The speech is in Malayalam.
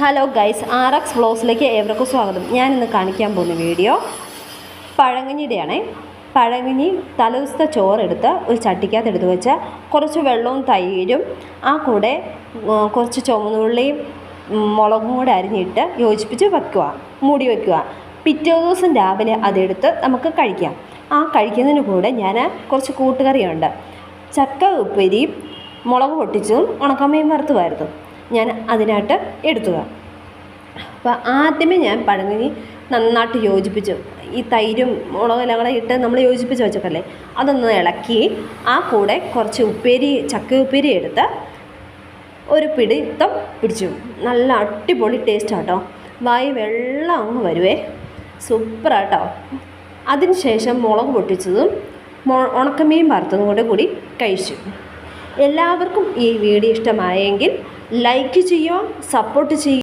ഹലോ ഗൈസ്, RX വ്ളോഗ്സിലേക്ക് ഏവർക്കും സ്വാഗതം. ഞാനിന്ന് കാണിക്കാൻ പോകുന്ന വീഡിയോ പഴങ്കഞ്ഞിയുടെയാണ്. പഴങ്കഞ്ഞി തലേദിവസത്തെ ചോറെടുത്ത് ഒരു ചട്ടിക്കകത്ത് എടുത്ത് വെച്ച് കുറച്ച് വെള്ളവും തൈരും ആ കൂടെ കുറച്ച് ചുവന്നുള്ളിയും മുളകും കൂടെ അരിഞ്ഞിട്ട് യോജിപ്പിച്ച് വെക്കുക, മൂടി വയ്ക്കുക. പിറ്റേ ദിവസം രാവിലെ അതെടുത്ത് നമുക്ക് കഴിക്കാം. ആ കഴിക്കുന്നതിന് കൂടെ ഞാൻ കുറച്ച് കൂട്ടുകറിയുണ്ട്. ചക്ക ഉപ്പേരിയും മുളക് പൊട്ടിച്ചതും ഉണക്കമീൻ വറുത്തുമായിരുന്നു ഞാൻ അതിനായിട്ട് എടുത്തുക. അപ്പോൾ ആദ്യമേ ഞാൻ പഴങ്കഞ്ഞി നന്നായിട്ട് യോജിപ്പിച്ചു. ഈ തൈരും മുളകെല്ലാം കൂടെ ഇട്ട് നമ്മൾ യോജിപ്പിച്ച് വെച്ചൊക്കല്ലേ, അതൊന്ന് ഇളക്കി ആ കൂടെ കുറച്ച് ചക്ക ഉപ്പേരി എടുത്ത് ഒരു പിടിത്തം പിടിച്ചു. നല്ല അടിപൊളി ടേസ്റ്റാട്ടോ, വായി വെള്ളം അങ്ങ് വരുവേ, സൂപ്പറാട്ടോ. അതിന് ശേഷം മുളക് പൊട്ടിച്ചതും ഉണക്കമീൻ വറുത്തതും കൂടി കഴിച്ചു. എല്ലാവർക്കും ഈ വീഡിയോ ഇഷ്ടമായെങ്കിൽ ലൈക്ക് ചെയ്യുക, സപ്പോർട്ട് ചെയ്യുക.